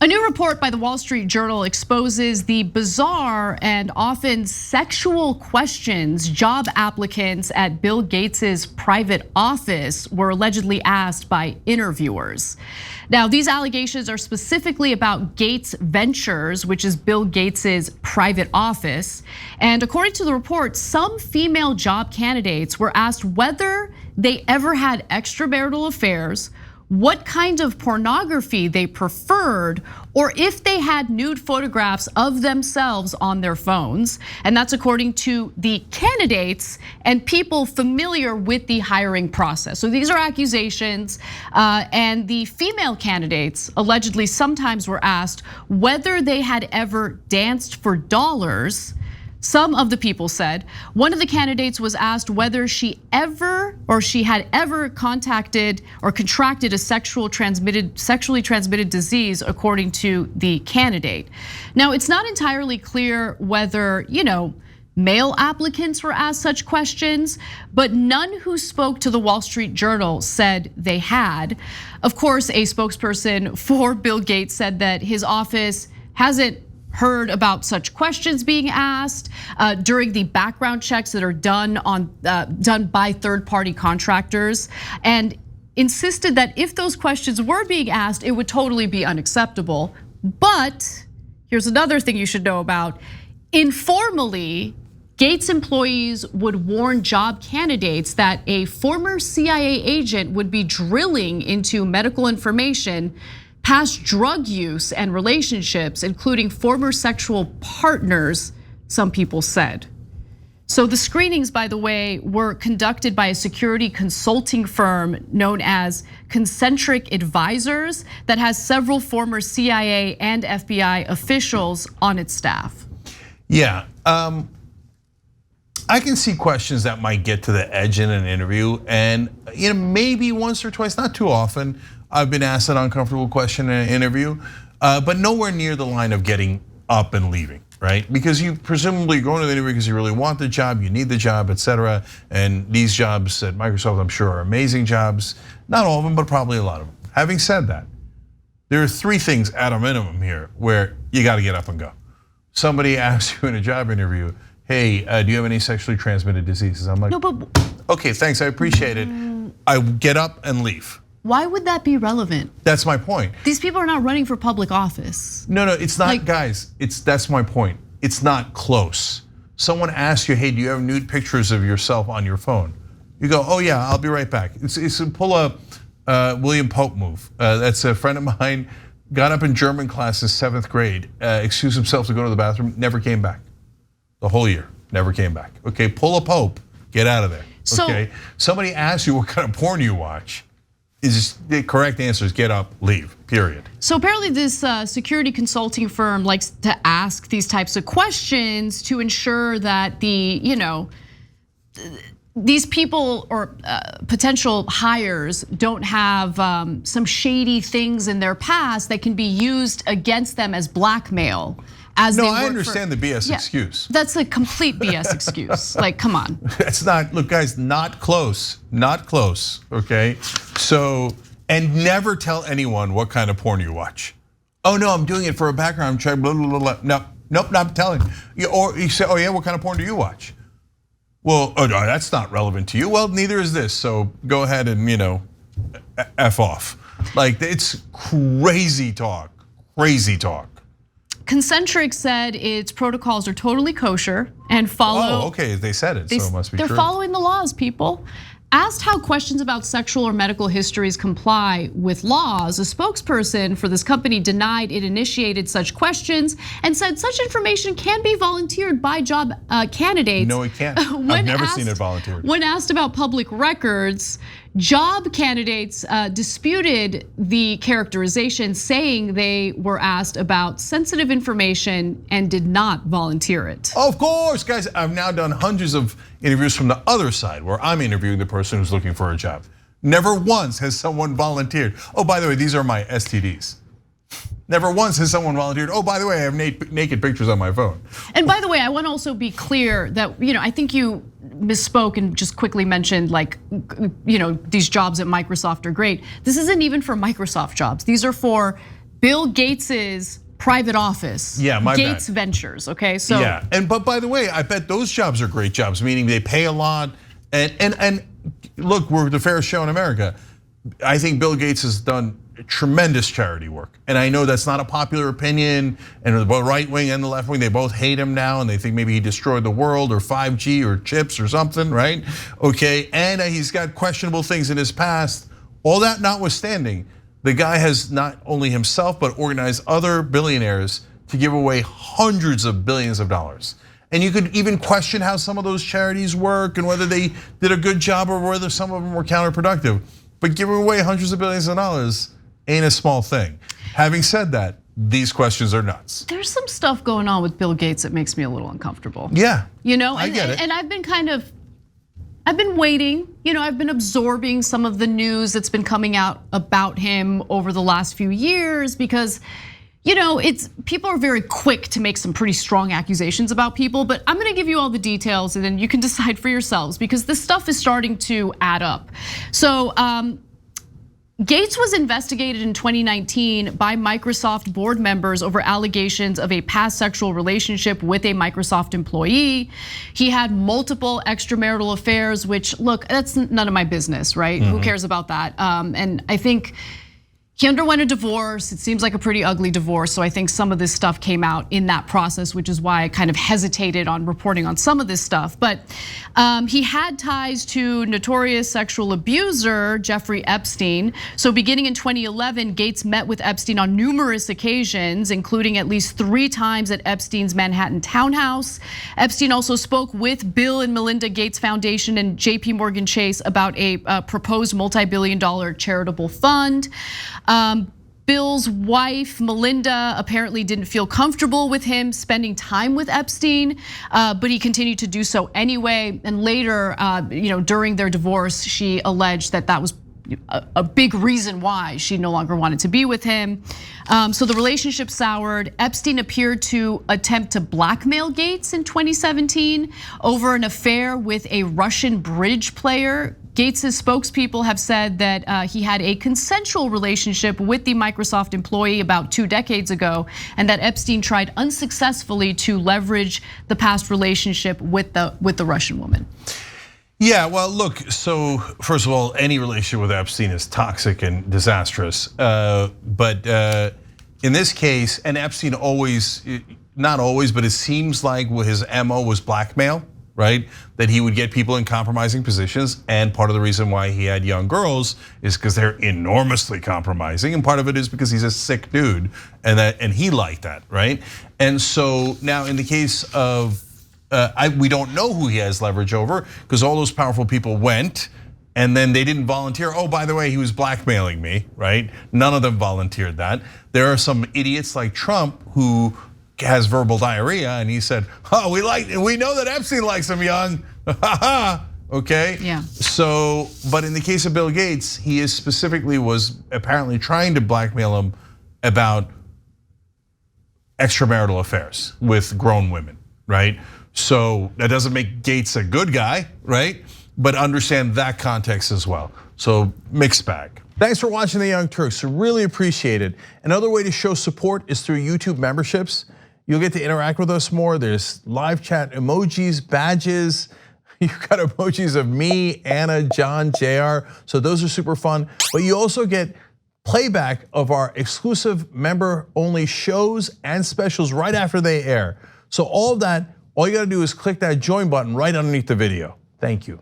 A new report by the Wall Street Journal exposes the bizarre and often sexual questions job applicants at Bill Gates's private office were allegedly asked by interviewers. Now, these allegations are specifically about Gates Ventures, which is Bill Gates's private office. And according to the report, some female job candidates were asked whether they ever had extramarital affairs, what kind of pornography they preferred, or if they had nude photographs of themselves on their phones. And that's according to the candidates and people familiar with the hiring process. So these are accusations, and the female candidates allegedly sometimes were asked whether they had ever danced for dollars. Some of the people said. One of the candidates was asked whether she had ever contacted or contracted a sexually transmitted disease, according to the candidate. Now, it's not entirely clear whether, male applicants were asked such questions, but none who spoke to the Wall Street Journal said they had. Of course, a spokesperson for Bill Gates said that his office hasn't heard about such questions being asked during the background checks that are done by third-party contractors, and insisted that if those questions were being asked, it would totally be unacceptable. But here's another thing you should know about. Informally, Gates employees would warn job candidates that a former CIA agent would be drilling into medical information, past drug use and relationships, including former sexual partners, some people said. So the screenings, by the way, were conducted by a security consulting firm known as Concentric Advisors that has several former CIA and FBI officials on its staff. Yeah, I can see questions that might get to the edge in an interview, and maybe once or twice, not too often, I've been asked an uncomfortable question in an interview, but nowhere near the line of getting up and leaving, right? Because you presumably go into the interview because you really want the job, you need the job, etc. And these jobs at Microsoft, I'm sure, are amazing jobs. Not all of them, but probably a lot of them. Having said that, there are three things at a minimum here where you got to get up and go. Somebody asks you in a job interview, hey, do you have any sexually transmitted diseases? I'm like, no, but okay, thanks, I appreciate it. I get up and leave. Why would that be relevant? That's my point. These people are not running for public office. No, it's not, guys. That's my point. It's not close. Someone asks you, hey, do you have nude pictures of yourself on your phone? You go, oh yeah, I'll be right back. It's pull a William Pope move. That's a friend of mine, got up in German class in 7th grade, excused himself to go to the bathroom, never came back. The whole year, never came back. Okay, pull a Pope, get out of there. Okay, somebody asks you what kind of porn you watch. The correct answer is get up, leave, period. So apparently this security consulting firm likes to ask these types of questions to ensure that these people or potential hires don't have some shady things in their past that can be used against them as blackmail. I understand the BS excuse. That's a complete BS excuse. Like, come on. That's not, look guys, not close, okay? So, and never tell anyone what kind of porn you watch. Oh no, I'm doing it for a background check, blah, blah, blah, blah. No, nope, not telling. Or you say, oh yeah, what kind of porn do you watch? Well, oh no, that's not relevant to you. Well, neither is this, so go ahead and F off. Like, it's crazy talk, crazy talk. Concentric said its protocols are totally kosher and follow. Oh, okay, they said it, so it must be true. They're following the laws, people. Asked how questions about sexual or medical histories comply with laws, a spokesperson for this company denied it initiated such questions and said such information can be volunteered by job candidates. No, it can't. I've never seen it volunteered. When asked about public records, job candidates disputed the characterization, saying they were asked about sensitive information and did not volunteer it. Of course, guys, I've now done hundreds of interviews from the other side where I'm interviewing the person who's looking for a job. Never once has someone volunteered. Oh, by the way, these are my STDs. Never once has someone volunteered. Oh, by the way, I have naked pictures on my phone. And by the way, I want to also be clear that I think you misspoke and just quickly mentioned these jobs at Microsoft are great. This isn't even for Microsoft jobs. These are for Bill Gates's private office. Yeah, my bad. Gates Ventures, okay? So yeah, but by the way, I bet those jobs are great jobs, meaning they pay a lot. And look, we're the fairest show in America. I think Bill Gates has done tremendous charity work. And I know that's not a popular opinion, and the right wing and the left wing, they both hate him now, and they think maybe he destroyed the world or 5G or chips or something, right? Okay, and he's got questionable things in his past. All that notwithstanding, the guy has not only himself, but organized other billionaires to give away hundreds of billions of dollars. And you could even question how some of those charities work and whether they did a good job or whether some of them were counterproductive. But giving away hundreds of billions of dollars ain't a small thing. Having said that, these questions are nuts. There's some stuff going on with Bill Gates that makes me a little uncomfortable. Yeah, I get it. And I've been waiting, I've been absorbing some of the news that's been coming out about him over the last few years because people are very quick to make some pretty strong accusations about people, but I'm gonna give you all the details and then you can decide for yourselves because this stuff is starting to add up. So Gates was investigated in 2019 by Microsoft board members over allegations of a past sexual relationship with a Microsoft employee. He had multiple extramarital affairs, which look, that's none of my business, right? Who cares about that? And I think he underwent a divorce. It seems like a pretty ugly divorce. So I think some of this stuff came out in that process, which is why I kind of hesitated on reporting on some of this stuff. But he had ties to notorious sexual abuser Jeffrey Epstein. So beginning in 2011, Gates met with Epstein on numerous occasions, including at least 3 times at Epstein's Manhattan townhouse. Epstein also spoke with Bill and Melinda Gates Foundation and JP Morgan Chase about a proposed multi-billion-dollar charitable fund. Bill's wife, Melinda, apparently didn't feel comfortable with him spending time with Epstein, but he continued to do so anyway. And later, during their divorce, she alleged that that was a big reason why she no longer wanted to be with him. So the relationship soured. Epstein appeared to attempt to blackmail Gates in 2017 over an affair with a Russian bridge player. Gates's spokespeople have said that he had a consensual relationship with the Microsoft employee about 2 decades ago, and that Epstein tried unsuccessfully to leverage the past relationship with the Russian woman. Yeah, well, look, so first of all, any relationship with Epstein is toxic and disastrous. But in this case, and Epstein always, not always, but it seems like his MO was blackmail, right? That he would get people in compromising positions. And part of the reason why he had young girls is because they're enormously compromising. And part of it is because he's a sick dude and he liked that, right? And so now in the case of, we don't know who he has leverage over because all those powerful people went and then they didn't volunteer. Oh, by the way, he was blackmailing me, right? None of them volunteered that. There are some idiots like Trump who has verbal diarrhea and he said, oh, we know that Epstein likes him young, okay? Yeah. So, but in the case of Bill Gates, he was apparently trying to blackmail him about extramarital affairs with grown women, right? So that doesn't make Gates a good guy, right? But understand that context as well. So mixed bag. Thanks for watching The Young Turks, really appreciate it. Another way to show support is through YouTube memberships. You'll get to interact with us more. There's live chat emojis, badges. You've got emojis of me, Anna, John, JR. So those are super fun. But you also get playback of our exclusive member-only shows and specials right after they air. So all of that, all you gotta do is click that join button right underneath the video. Thank you.